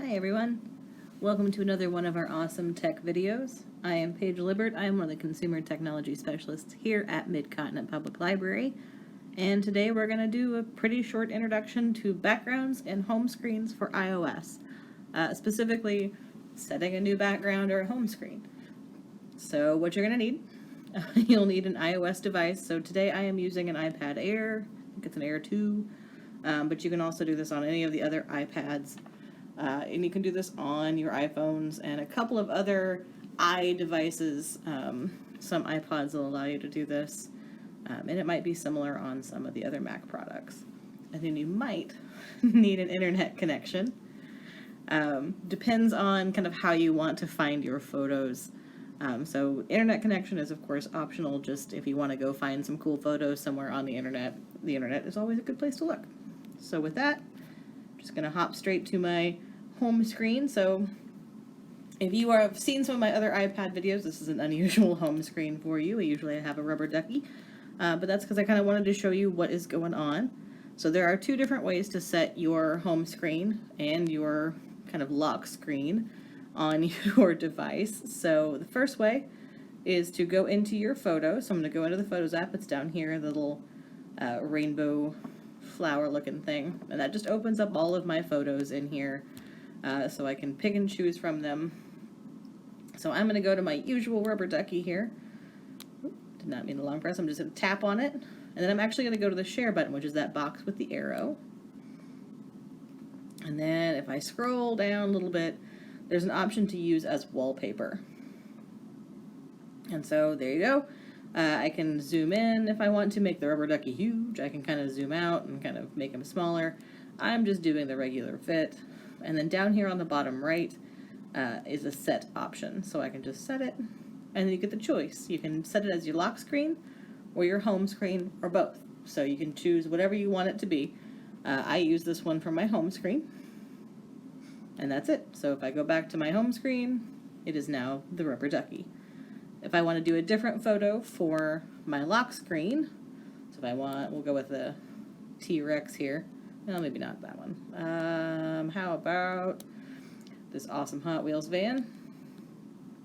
Hi everyone, welcome to another one of our awesome tech videos. I am Paige Libert. I am one of the consumer technology specialists here at Mid-Continent Public Library, and today we're going to do a pretty short introduction to backgrounds and home screens for iOS, specifically setting a new background or a home screen. So what you're going to need, you'll need an iOS device. So today I am using an iPad Air. I think it's an Air 2, but you can also do this on any of the other iPads. And you can do this on your iPhones and a couple of other iDevices. Some iPods will allow you to do this, and it might be similar on some of the other Mac products. And then you might need an internet connection. Depends on kind of how you want to find your photos. So internet connection is of course optional, just if you want to go find some cool photos somewhere on the internet is always a good place to look. So with that, just going to hop straight to my home screen. So if you have seen some of my other iPad videos, this is an unusual home screen for you. Usually I have a rubber ducky, but that's because I kind of wanted to show you what is going on. So there are two different ways to set your home screen and your kind of lock screen on your device. So the first way is to go into your photos. So I'm going to go into the Photos app. It's down here, the little rainbow flower looking thing, and that just opens up all of my photos in here, so I can pick and choose from them. So I'm going to go to my usual rubber ducky here. Did not mean the long press. I'm just going to tap on it, and then I'm actually going to go to the share button, which is that box with the arrow. And then if I scroll down a little bit, there's an option to use as wallpaper. And so there you go. I can zoom in if I want to make the rubber ducky huge. I can kind of zoom out and kind of make him smaller. I'm just doing the regular fit. And then down here on the bottom right is a set option. So I can just set it, and then you get the choice. You can set it as your lock screen or your home screen or both. So you can choose whatever you want it to be. I use this one for my home screen, and that's it. So if I go back to my home screen, it is now the rubber ducky. If I want to do a different photo for my lock screen, so if I want, we'll go with the T-Rex here. No, maybe not that one. How about this awesome Hot Wheels van?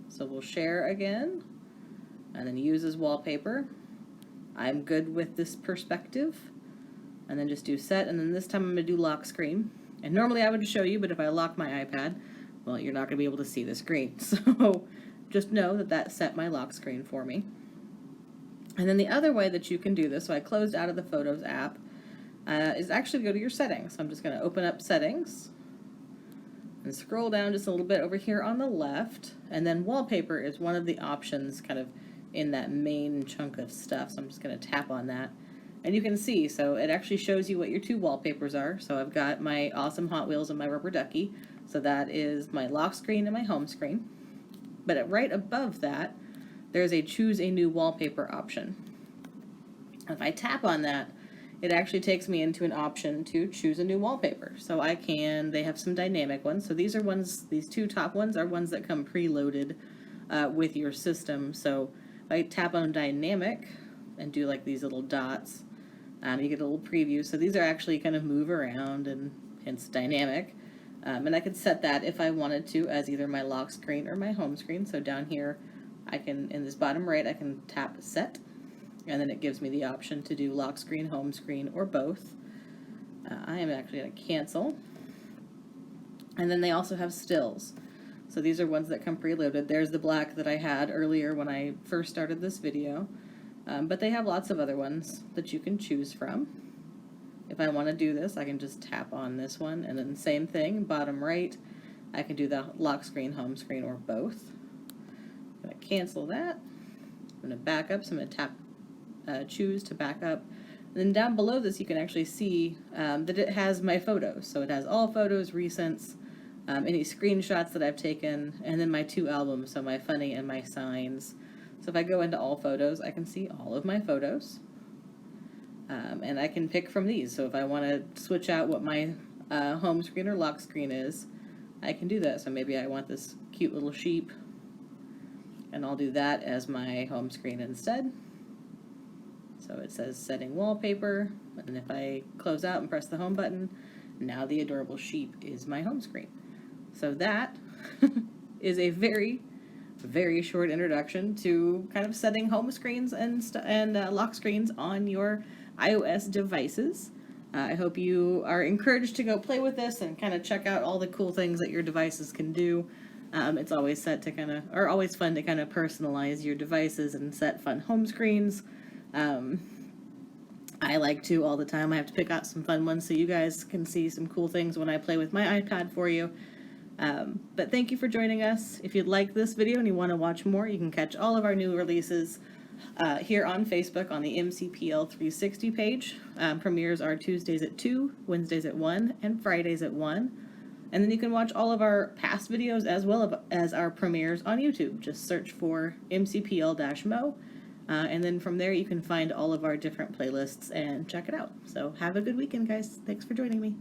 So we'll share again, and then use as wallpaper. I'm good with this perspective. And then just do set, and then this time I'm going to do lock screen. And normally I would show you, but if I lock my iPad, well, you're not going to be able to see the screen. So just know that that set my lock screen for me. And then the other way that you can do this, so I closed out of the Photos app, is actually go to your settings. So I'm just going to open up settings and scroll down just a little bit over here on the left. And then wallpaper is one of the options kind of in that main chunk of stuff. So I'm just going to tap on that. And you can see, so it actually shows you what your two wallpapers are. So I've got my awesome Hot Wheels and my rubber ducky. So that is my lock screen and my home screen. But right above that, there's a choose a new wallpaper option. If I tap on that, it actually takes me into an option to choose a new wallpaper. So I can, they have some dynamic ones. So these are ones, these two top ones are ones that come preloaded with your system. So if I tap on dynamic and do like these little dots, you get a little preview. So these are actually kind of move around, and hence dynamic. And I could set that if I wanted to as either my lock screen or my home screen. So down here, I can, in this bottom right, I can tap set, and then it gives me the option to do lock screen, home screen, or both. I am actually going to cancel. And then they also have stills. So these are ones that come preloaded. There's the black that I had earlier when I first started this video. But they have lots of other ones that you can choose from. If I want to do this, I can just tap on this one, and then same thing, bottom right, I can do the lock screen, home screen, or both. I'm going to cancel that. I'm going to back up, so I'm going to tap choose to back up. And then down below this, you can actually see that it has my photos. So it has all photos, recents, any screenshots that I've taken, and then my two albums, so my funny and my signs. So if I go into all photos, I can see all of my photos. And I can pick from these. So if I want to switch out what my home screen or lock screen is, I can do that. So maybe I want this cute little sheep, and I'll do that as my home screen instead. So it says setting wallpaper, and if I close out and press the home button, now the adorable sheep is my home screen. So that is a very, very short introduction to kind of setting home screens and lock screens on your iOS devices. I hope you are encouraged to go play with this and kind of check out all the cool things that your devices can do. It's always always fun to kind of personalize your devices and set fun home screens. I like to all the time. I have to pick out some fun ones so you guys can see some cool things when I play with my iPad for you. But thank you for joining us. If you'd like this video and you want to watch more, you can catch all of our new releases here on Facebook on the MCPL 360 page. Premieres are Tuesdays at 2, Wednesdays at 1, and Fridays at 1. And then you can watch all of our past videos as well as our premieres on YouTube. Just search for MCPL-Mo. And then from there you can find all of our different playlists and check it out. So have a good weekend, guys. Thanks for joining me.